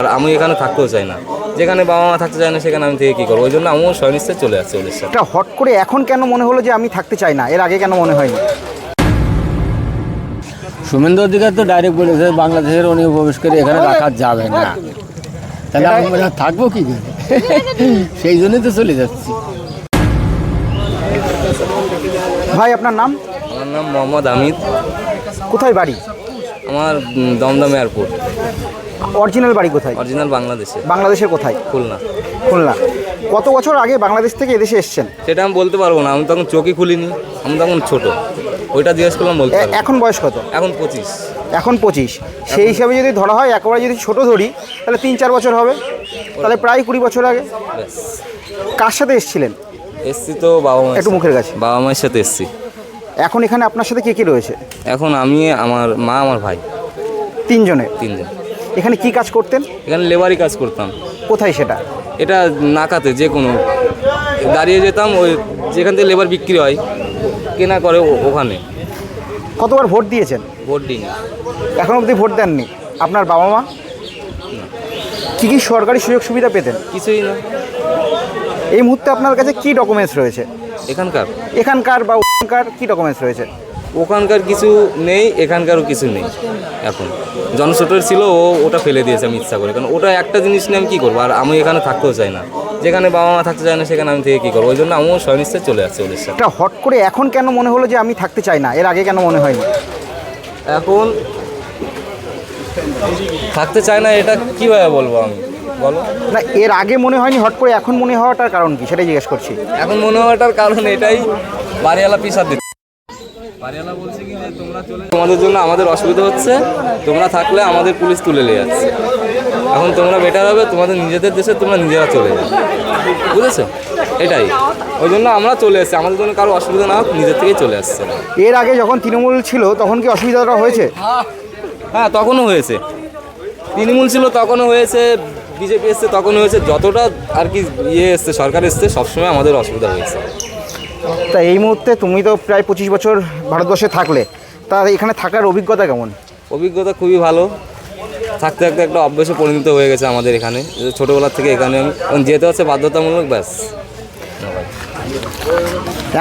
আর আমি এখানে থাকতেও চাই না, যেখানে বাবা মা থাকতে চায় না সেখানে আমি থেকে কী করবো, ওই জন্য আমিও স্বনিশ্চয় চলে আসছি ওদের সাথে। এটা হট করে এখন কেন মনে হলো যে আমি থাকতে চাই না, এর আগে কেন মনে হয়নি? শুভেন্দু অধিকার তো ডাইরেক্ট বলেছে বাংলাদেশের উনি প্রবেশ করে এখানে রাখা যাবে না, তাহলে আমরা থাকবো কি করে? সেই জন্যই তো চলে যাচ্ছি। ভাই আপনার নাম? আমার নাম মোহাম্মদ হামিদ। কোথায় বাড়ি? আমার দমদম এয়ারপোর্ট। অরিজিনাল বাড়ি কোথায়? অরিজিনাল বাংলাদেশে। বাংলাদেশের কোথায়? খুলনা। খুলনা। কত বছর আগে বাংলাদেশ থেকে এদেশে এসেছেন? সেটা আমি বলতে পারবো না, আমি তখন চোখই খুলিনি, আমি তখন ছোট, ওইটা জিজ্ঞেস করলাম বলতে পারবো। এখন বয়স কত? এখন 25। এখন 25। সেই হিসাবে যদি ধরা হয়, একেবারে যদি ছোট ধরি তাহলে 3-4 বছর হবে, তাহলে প্রায় 20 বছর আগে। ব্যাস। কার সাথে এসেছিলেন? এসছি তো বাবা মা, একটু মুখের কাছে। বাবা মায়ের সাথে এসছি। এখন এখানে আপনার সাথে কে কে রয়েছে? এখন আমি, আমার মা, আমার ভাই, 3 জনে। 3 জন। এখানে কি কাজ করতেন? এখানে লেবারি কাজ করতাম। কোথায় সেটা? এটা নাকাতে যে কোনো দাঁড়িয়ে যেতাম, ওই যেখান থেকে লেবার বিক্রি হয় কেনা করে ওখানে। কতবার ভোট দিয়েছেন? ভোট দিন। এখন অবধি ভোট দেননি। আপনার বাবা মা কী কী সরকারি সুযোগ সুবিধা পেতেন? কিছুই না। এই মুহূর্তে আপনার কাছে কি ডকুমেন্টস রয়েছে? এখানকার বা ওখানকার কি ডকুমেন্টস রয়েছে? ওখানকার কিছু নেই, এখানকারও কিছু নেই। এখন জনসূত্রের ছিল, ওটা ফেলে দিয়েছে আমি ইচ্ছা করে, কারণ ওটা একটা জিনিস নিয়ে আমি কী করবো, আর আমি এখানে থাকতেও চাই না, যেখানে বাবা মা থাকতে চায় না সেখানে আমি থেকে কী করবো, ওই জন্য আমিও স্বনিশ্চয় চলে আসছি ওদের সাথে। এটা হট করে এখন কেন মনে হলো যে আমি থাকতে চাই না, এর আগে কেন মনে হয়নি? এখন থাকতে চায় না, এটা কীভাবে বলবো আমি, বলো না, এর আগে মনে হয়নি, হট করে এখন মনে হওয়াটার কারণ কি সেটাই জিজ্ঞেস করছি। এখন মনে হওয়াটার কারণ এটাই, বাড়িওয়ালা পিসার দিচ্ছে। বাড়িওয়ালা বলছে কি যে তোমরা চলে, তোমাদের জন্য আমাদের অসুবিধা হচ্ছে, তোমরা থাকলে আমাদের পুলিশ তুলে নিয়ে যাচ্ছে, এখন তোমরা বেটার হবে, তোমাদের নিজেদের দেশে তোমরা নিজেরা চলে যাবে, বুঝেছো? এটাই, ওই জন্য আমরা চলে এসেছি, আমাদের জন্য কারো অসুবিধা না হোক, নিজের থেকেই চলে আসছে। এর আগে যখন তৃণমূল ছিল তখন কি অসুবিধাটা হয়েছে? হ্যাঁ, তখনও হয়েছে। তৃণমূল ছিল তখনও হয়েছে, বিজেপি এসছে তখনও হয়েছে, যতটা আর কি এসছে, সরকার এসছে, সবসময় আমাদের অসুবিধা হয়েছে। তা এই মুহূর্তে তুমি তো প্রায় 25 বছর ভারতবর্ষে থাকলে, তা এখানে থাকার অভিজ্ঞতা কেমন? অভিজ্ঞতা খুবই ভালো, থাকতে থাকতে একটা অভ্যাসে পরিণত হয়ে গেছে আমাদের এখানে, ছোটোবেলার থেকে এখানে আমি যেতে হচ্ছে বাধ্যতামূলক, ব্যাস।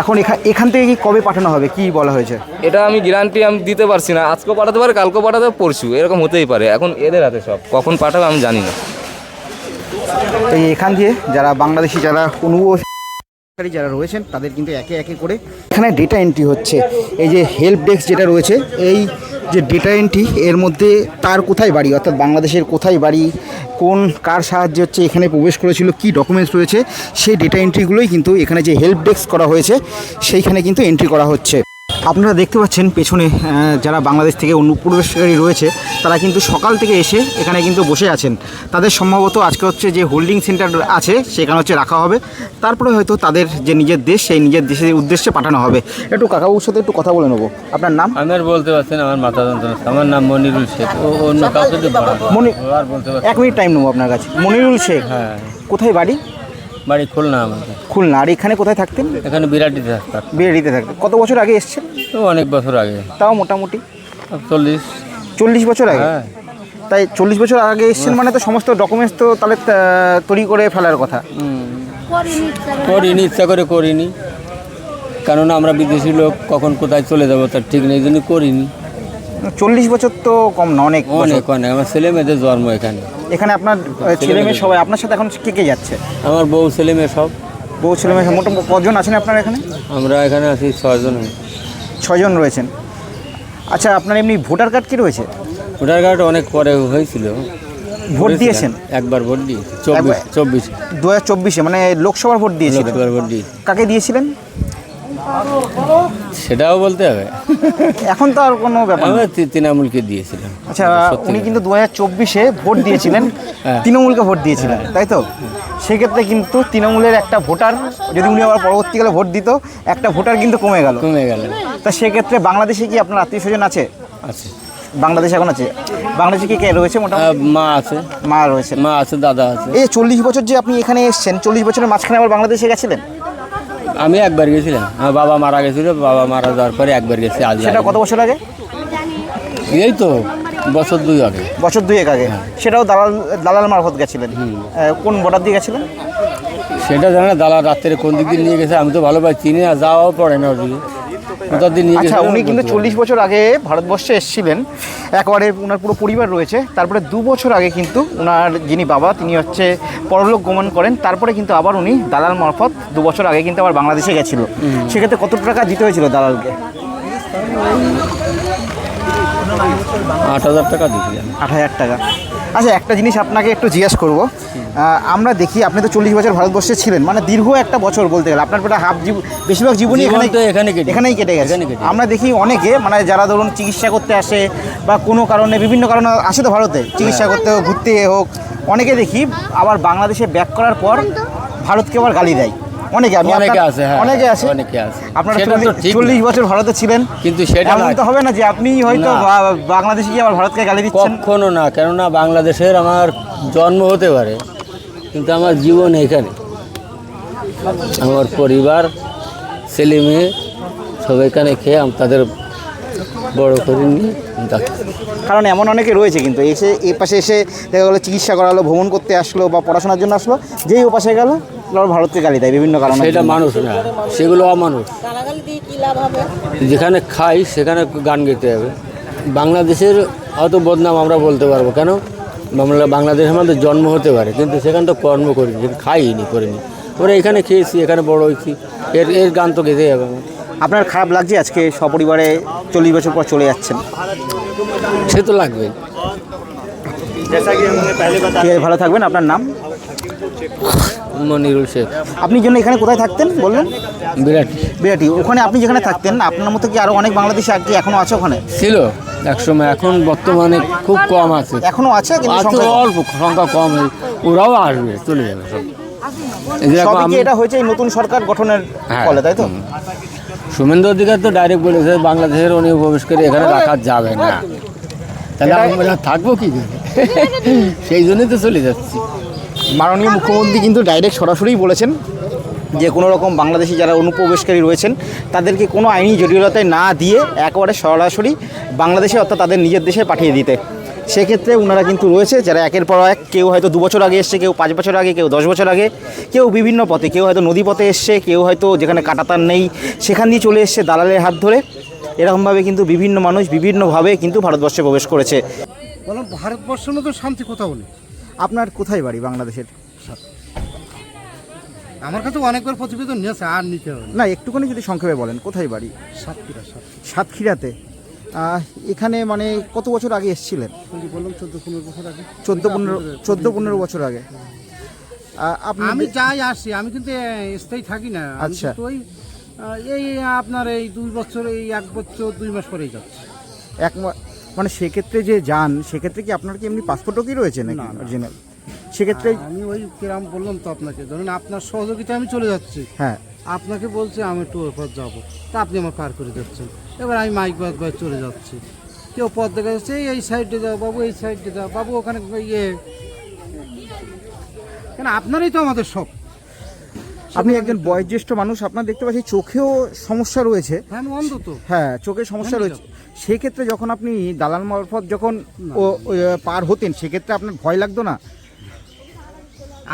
এখন এখান থেকে কি কবে পাঠানো হবে, কি বলা হয়েছে? এটা আমি গ্যারান্টি আমি দিতে পারছি না, আজকেও পাঠাতে পারে, কালকেও পাঠাতে পারে, পরশু, এরকম হতেই পারে, এখন এদের হাতে সব, কখন পাঠাবে আমি জানি না। এই এখান দিয়ে যারা বাংলাদেশি, যারা অনুভবকারী যারা রয়েছেন, তাদের কিন্তু একে একে করে এখানে ডেটা এন্ট্রি হচ্ছে। এই যে হেল্প ডেস্ক যেটা রয়েছে, এই যে ডেটা এন্ট্রি, এর মধ্যে তার কোথায় বাড়ি, অর্থাৎ বাংলাদেশের কোথায় বাড়ি, কোন কার সাহায্যে হচ্ছে এখানে প্রবেশ করেছিল, কি ডকুমেন্টস রয়েছে, সেই ডেটা এন্ট্রিগুলোই কিন্তু এখানে যে হেল্প ডেস্ক করা হয়েছে সেইখানে কিন্তু এন্ট্রি করা হচ্ছে। আপনারা দেখতে পাচ্ছেন পেছনে যারা বাংলাদেশ থেকে অনুপ্রবেশকারী রয়েছে, তারা কিন্তু সকাল থেকে এসে এখানে কিন্তু বসে আছেন। তাদের সম্ভবত আজকে হচ্ছে যে হোল্ডিং সেন্টার আছে সেখানে হচ্ছে রাখা হবে, তারপরে হয়তো তাদের যে নিজের দেশ, সেই নিজের দেশের উদ্দেশ্যে পাঠানো হবে। একটু কাকাবুর সাথে একটু কথা বলে নেবো। আপনার নাম? আমি আর বলতে পারছি না, আমার মাথা যন্ত্রণা। আমার নাম মনিরুল শেখ। অন্য কাউকে আর বলতে পারছি। 1 মিনিট টাইম নেবো আপনার কাছে। মনিরুল শেখ, হ্যাঁ। কোথায় বাড়ি? বাড়ি খুলনা আমাদের। খুলনা। আর এখানে কোথায় থাকতেন? এখানে বিরাটিতে থাকতাম। বিরাটিতে থাকতেন। কত বছর আগে এসছেন? তো অনেক বছর আগে, তাও মোটামুটি 40 বছর আগে। হ্যাঁ। তাই 40 বছর আগে এসছেন মানে তো সমস্ত ডকুমেন্টস তো তাহলে তৈরি করে ফেলার কথা। করিনি, ইচ্ছা করে করিনি, কেননা আমরা বিদেশি লোক, কখন কোথায় চলে যাবো তার ঠিক নেই, এই জন্য করিনি। 40 বছর তো কম না, অনেক অনেক অনেক। আমার ছেলে মেয়েদের জন্ম এখানে। এখানে আপনার ছেলে মেয়ে সবাই আপনার সাথে এখন কে কে যাচ্ছে? আমার বউ ছেলে মেয়ে সব। বউ ছেলে মেয়ে মোটামুটি কজন আছেন আপনার এখানে? আমরা এখানে আছি 6 জন। 6 জন রয়েছেন। আচ্ছা, আপনার এমনি ভোটার কার্ড কি রয়েছে? ভোটার কার্ড অনেক পরে হয়েছিল। ভোট দিয়েছেন? একবার ভোট দিই, 2024 মানে লোকসভার ভোট দিয়েছিলেন? ভোট দিই। কাকে দিয়েছিলেন সেটাও বলতে হবে, এখন তো আর কোনো ব্যাপার না। তৃণমূলকে দিয়েছিলাম। আচ্ছা, উনি কিন্তু 2024-এ ভোট দিয়েছিলেন, তৃণমূলকে ভোট দিয়েছিলেন, তাই তো? সেক্ষেত্রে কিন্তু তৃণমূলের একটা ভোটার, যদি উনি আবার পরবর্তীকালে ভোট দিত, একটা ভোটার কিন্তু কমে গেল। তা সেক্ষেত্রে বাংলাদেশে কি আপনার আত্মীয় স্বজন আছে? বাংলাদেশে এখন আছে? বাংলাদেশে কি কে রয়েছে? মোটামুটি মা আছে। মা রয়েছে, মা আছে, দাদা আছে। এই 40 বছর যে আপনি এখানে এসেছেন, 40 বছরের মাঝখানে আবার বাংলাদেশে গেছিলেন? আমি একবার গেছিলাম, আমার বাবা মারা গেছিল, বাবা মারা যাওয়ার পরে একবার গেছি। আজ সেটা কত বছর আগে? এই তো বছর 2 আগে। বছর 2 আগে, সেটাও দালাল মারফত গেছিলেন? কোন বর্ডার দিয়ে গেছিলেন সেটা জানে না, দালাল রাত্রে কোন দিক দিয়ে নিয়ে গেছে আমি তো ভালোভাবে চিনি না, যাওয়াও পড়ে না ওদিকে কোথাও দিয়ে নিয়ে গেছে। আচ্ছা, উনি কিন্তু 40 বছর আগে ভারতবর্ষে এসেছিলেন, একবারে ওনার পুরো পরিবার রয়েছে। তারপরে 2 বছর আগে কিন্তু ওনার যিনি বাবা তিনি হচ্ছে পরলোক গমন করেন। তারপরে কিন্তু আবার উনি দালাল মারফত 2 বছর আগে কিন্তু আবার বাংলাদেশে গেছিল। সেক্ষেত্রে কত টাকা দিতে হয়েছিল দালালকে? 8,000 টাকা দিয়েছিলাম। 8,000 টাকা। আচ্ছা, একটা জিনিস আপনাকে একটু জিজ্ঞেস করব। আমরা দেখি আপনি তো 40 বছর ভারতবর্ষে ছিলেন, মানে দীর্ঘ একটা বছর বলতে গেলে আপনার প্রায় বেশিরভাগ জীবনই এখানেই কেটে গেছে। আমরা দেখি অনেকে মানে যারা ধরুন চিকিৎসা করতে আসে বা কোনো কারণে বিভিন্ন কারণে আসে তো ভারতে চিকিৎসা করতে হোক, ঘুরতে হোক, অনেকে দেখি আবার বাংলাদেশে ব্যাক করার পর ভারতকে আবার গালি দেয়। অনেকে আছে। আপনারা 40 বছর ভারতে ছিলেন, কিন্তু সেটা এমন তো হবে না যে আপনি হয়তো বাংলাদেশে গিয়ে আবার ভারতকে গালি দিচ্ছেন? কখনো না, কেননা বাংলাদেশের আমার জন্ম হতে পারে কিন্তু আমার জীবন এখানে, আমার পরিবার ছেলে মেয়ে সব এখানে খেয়ে তাদের বড় করে নিয়ে যাচ্ছি। কারণ এমন অনেকে রয়েছে কিন্তু এসে এ পাশে এসে দেখা গেলো চিকিৎসা করালো, ভ্রমণ করতে আসলো বা পড়াশোনার জন্য আসলো, যেই ও পাশে গেল ভারতকে গালি দেয় বিভিন্ন কারণে। সেটা মানুষ না, সেগুলো অমানুষ। যেখানে খাই সেখানে গান গেতে হবে। বাংলাদেশের হয়তো বদনাম আমরা বলতে পারবো, কেন বাংলাদেশে আমাদের জন্ম হতে পারে কিন্তু সেখানে তো কর্ম করিনি, খাইনি করিনি, আমরা এখানে খেয়েছি, এখানে বড় হয়েছি, এর গান তো গেতেই হবে। আপনার খারাপ লাগছে আজকে সপরিবারে 40 বছর পর চলে যাচ্ছেন? সে তো লাগবে। ভালো থাকবেন। আপনার নাম? মনিরুল শেখ। আপনি জন্য এখানে কোথায় থাকতেন বললেন? বিরাটি। ওখানে আপনি যেখানে থাকতেন আপনার মতো কি আরো অনেক বাংলাদেশি আর কি এখনো আছে ওখানে? ছিল একসময়, এখন বর্তমানে খুব কম আছে। এখনো আছে কিন্তু অল্প সংখ্যা কম, ওরাও আসবে, চলে যাবে সব। এটা হয়েছে এই নতুন সরকার গঠনের ফলে, তাই তো? শুভেন্দু অধিকার তো ডাইরেক্ট বলেছে বাংলাদেশের উনি প্রবেশ করে এখানে রাখা যাবে না, তাহলে আমরা থাকবো কি করে? সেই জন্যই তো চলে যাচ্ছি। মাননীয় মুখ্যমন্ত্রী কিন্তু ডাইরেক্ট সরাসরি বলেছেন যে কোনো রকম বাংলাদেশি যারা অনুপ্রবেশকারী রয়েছেন তাদেরকে কোনো আইনি জটিলতায় না দিয়ে একেবারে সরাসরি বাংলাদেশে অর্থাৎ তাদের নিজের দেশে পাঠিয়ে দিতে। সেক্ষেত্রে ওনারা কিন্তু রয়েছে যারা একের পর এক, কেউ হয়তো 2 বছর আগে এসছে, কেউ 5 বছর আগে, কেউ 10 বছর আগে, কেউ বিভিন্ন পথে, কেউ হয়তো নদী পথে এসছে, কেউ হয়তো যেখানে কাঁটাতার নেই সেখান দিয়ে চলে এসছে দালালের হাত ধরে। এরকমভাবে কিন্তু বিভিন্ন মানুষ বিভিন্নভাবে কিন্তু ভারতবর্ষে প্রবেশ করেছে। বললাম ভারতবর্ষের মতো শান্তি কোথাও নেই। আপনার কোথায় বাড়ি বাংলাদেশের? আমার কাছে অনেকবার প্রতিবেদন নিয়েছে, আর নিতে হবে না, একটুখানি যদি সংক্ষেপে বলেন কোথায় বাড়ি? সাতক্ষীরাতে। এখানে মানে কত বছর আগে এসেছিলেন? বললাম 14-15 বছর আগে। 14-15 বছর আগে। আমি যাই আসি, আমি কিন্তু স্থায়ী থাকি না। আচ্ছা, ওই এই আপনার এই 2 বছর, এই 1 বছর 2 মাস পরেই যাচ্ছে। মানে সেক্ষেত্রে যে যান সেক্ষেত্রে কি আপনার কি এমনি পাসপোর্টও কি রয়েছে নাকি অরিজিনাল? সেক্ষেত্রে আমি ওই কিরাম বললাম তো আপনাকে, ধরুন আপনার সহযোগিতা আমি চলে যাচ্ছি, হ্যাঁ, আপনাকে বলছে আমি একটু ওই পথ যাবো, তা আপনি আমার পার করে যাচ্ছেন। এবার আমি মাইক বাজ চলে যাচ্ছি, কেউ পথ দেখা যাচ্ছে এই সাইডে যাও বাবু, এই সাইডে যাও বাবু, ওখানে কেন আপনারই তো আমাদের সব। আপনি একজন বয়োজ্যেষ্ঠ মানুষ, আপনার দেখতে পাচ্ছি চোখেও সমস্যা রয়েছে। হ্যাঁ, আমি অন্ধ তো। হ্যাঁ, চোখের সমস্যা রয়েছে। সেক্ষেত্রে যখন আপনি দালাল মারফত যখন পার হতেন সেক্ষেত্রে আপনার ভয় লাগতো না?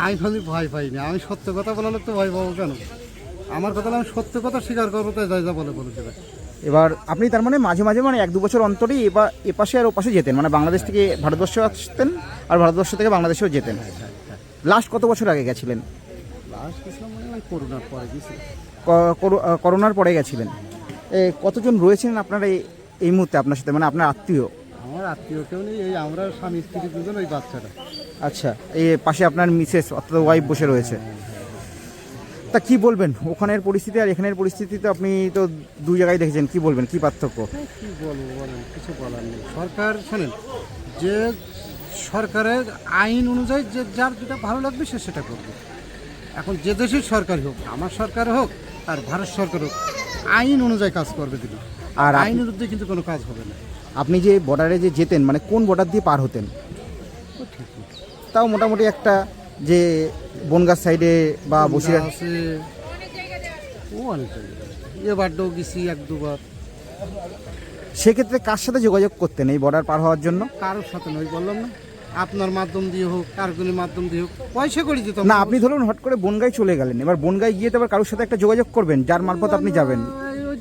আমি ভয় পাই না, আমি সত্য কথা বলালে তো ভয় পাবো কেন? আমার কথা আমি সত্য কথা স্বীকার করবো, তাই যা বলে দেবে। এবার আপনি তার মানে মাঝে মাঝে মানে 1-2 বছর অন্তরেই এপাশে আর ওপাশে যেতেন, মানে বাংলাদেশ থেকে ভারতবর্ষে আসতেন আর ভারতবর্ষ থেকে বাংলাদেশেও যেতেন। লাস্ট কত বছর আগে গেছিলেন? লাস্ট গেছিলাম মানে করোনার পরে গেছিলাম। করোনার পরে গেছিলেন। কতজন রয়েছেন আপনারা এই মুহূর্তে আপনার সাথে, মানে আপনার আত্মীয়? আমার আত্মীয় কেউ নেই, এই আমরা স্বামী স্ত্রী দুজন, ওই বাচ্চাটা। আচ্ছা, এই পাশে আপনার মিসেস অর্থাৎ ওয়াইফ বসে রয়েছে। তা কি বলবেন ওখানের পরিস্থিতি আর এখানের পরিস্থিতি? তো আপনি তো 2 জায়গায় দেখেছেন, কি বলবেন, কি পার্থক্য? কি বলবো বলেন, কিছু বলার নেই। সরকার শোনেন, যে সরকারের আইন অনুযায়ী যে যার যেটা ভালো লাগবে সে সেটা করবে। এখন যে দেশের সরকার হোক, আমার সরকার হোক আর ভারত সরকার হোক, আইন অনুযায়ী কাজ করবে দিদি। আর আইনের বিরুদ্ধে কিন্তু কোনো কাজ হবে না। আপনি যে বর্ডারে যে যেতেন, মানে কোন বর্ডার দিয়ে পার হতেন? তাও মোটামুটি একটা যে বনগাঁ সাইডে বা বসিরহাট আছে, ও অনেক এবারও গেছি 1-2 বার। সেক্ষেত্রে কার সাথে যোগাযোগ করতেন এই বর্ডার পার হওয়ার জন্য? কারোর সাথে নয়, বললাম না, আপনার মাধ্যম দিয়ে হোক, কারগুলির মাধ্যম দিয়ে হোক, পয়সা করে দিতাম। না, আপনি ধরুন হট করে বনগাই চলে গেলেন, এবার বনগাই গিয়ে তো আবার কারোর সাথে একটা যোগাযোগ করবেন যার মারফত আপনি যাবেন। ওই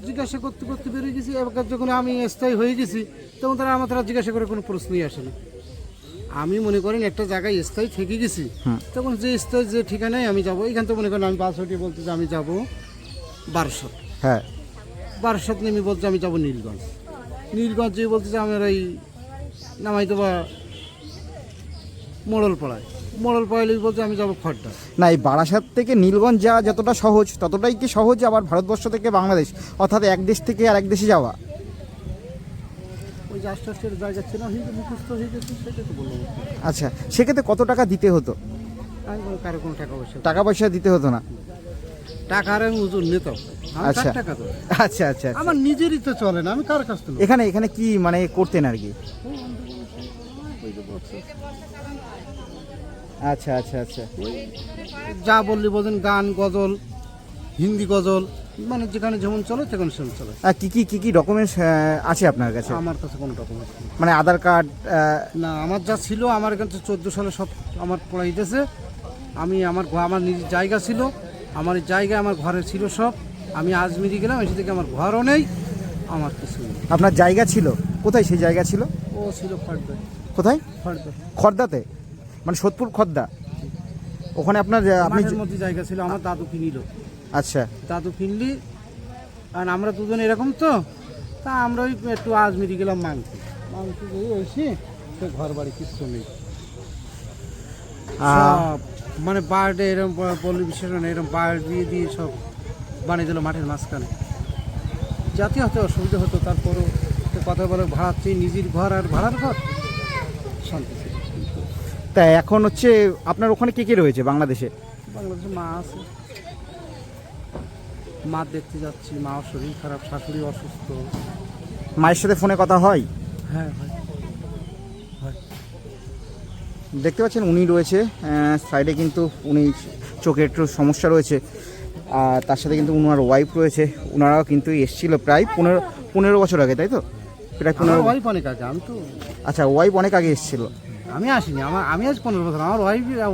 জিজ্ঞাসা করতে করতে বেরিয়ে গেছি। এবার যখন আমি স্থায়ী হয়ে গেছি তখন তারা জিজ্ঞাসা করে কোনো প্রশ্নই আসে না। আমি মনে করেন একটা জায়গায় স্থায়ী থেকে গেছি, তখন যে স্থায়ী যে ঠিকানায় আমি যাবো, এখান থেকে মনে করেন আমি বাসটি বলতে যে আমি যাবো বারাসত, হ্যাঁ, বারাসত নেমে বলছে আমি যাবো নীলগঞ্জ, নীলগঞ্জ যে বলতে যে আমার এই নামাইতো বা মোড়লপাড়ায় বলছে আমি যাবো খড়দা। না, এই বারাসাত থেকে নীলগঞ্জ যাওয়া যতটা সহজ ততটাই কি সহজ আবার ভারতবর্ষ থেকে বাংলাদেশ, অর্থাৎ এক দেশ থেকে আর এক দেশে যাওয়া? ওই যে আস্তে আস্তে জায়গা ছিল মুখস্থ হয়ে গেছে, সেটা তো বলবো। আচ্ছা, সেক্ষেত্রে কত টাকা দিতে হতো? আমি কোনো কারো কোনো টাকা পয়সা, টাকা পয়সা দিতে হতো না? টাকার আমি ওজন নিতাম। আচ্ছা টাকা তো আচ্ছা আচ্ছা, আমার নিজেরই তো চলে না, আমি কার কাছ থেকে নেবো? এখানে এখানে কি মানে করতেন আর কি? আচ্ছা আচ্ছা আচ্ছা, যা বললি বলছেন, গান গজল, হিন্দি গজল, মানে যেখানে যেমন চলে সেখানে সেমন চলে। আর কি কি ডকুমেন্টস আছে আপনার কাছে? আমার কাছে কোনো ডকুমেন্টস নেই। মানে আধার কার্ড? না, আমার যা ছিল আমার এখানে 14 সালে সব আমার পড়াই দিয়েছে। আমি আমার নিজের জায়গা ছিল, আমার জায়গা আমার ঘরে ছিল সব। আমি আজমিরি গেলাম, এসে থেকে আমার ঘরও নেই, আমার কিছু নেই। আপনার জায়গা ছিল কোথায়? সেই জায়গা ছিল ও ছিল খড়দা। কোথায়? খড়দা খর্দাতে, মানে সোদপুর খর্দা, ওখানে আপনার আপনি? মাঠের মধ্যে জায়গা ছিল, আমার দাদু কিনিল। আচ্ছা, দাদু কিনলি, কারণ আমরা দুজন এরকম তো, তা আমরা ওই একটু আজমিরি গেলাম মাংস দিয়ে এসে, তো ঘর বাড়ি কিছু নেই সব, মানে বার্ডে এরকম পল্লী বিশেষণ এরকম বার্ড দিয়ে সব বানিয়ে দিল মাঠের মাঝখানে। যাতে হতে অসুবিধা হতো, তারপরও তো কথা বলে ভাড়াচ্ছি, নিজের ঘর আর ভাড়ার ঘর শান্তি ছিল। তা এখন হচ্ছে আপনার ওখানে কে কে রয়েছে বাংলাদেশে? বাংলাদেশে মা আছে, মা দেখতে যাচ্ছি, মাও শরীর খারাপ, শাশুড়ি অসুস্থ। মায়ের সাথে ফোনে কথা হয়? হ্যাঁ হয়। দেখতে পাচ্ছেন উনি রয়েছে সাইডে, কিন্তু উনি চোখে একটু সমস্যা রয়েছে, আর তার সাথে কিন্তু ওনার ওয়াইফ রয়েছে। ওনারাও কিন্তু এসেছিল প্রায় 15 বছর আগে, তাই তো? প্রায় 15। ওয়াইফ অনেক আগে, আমি তো, আচ্ছা, ওয়াইফ অনেক আগে এসেছিল। আমি আসিনি, আমি আজ 15 বছর, আমার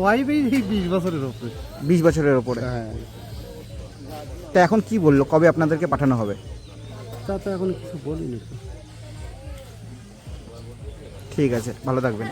ওয়াইফ এই 20 বছরের ওপরে। 20 বছরের ওপরে। হ্যাঁ, তা এখন কি বললো, কবে আপনাদেরকে পাঠানো হবে? তা তো এখন কিছু বলিনি। ঠিক আছে, ভালো থাকবেন।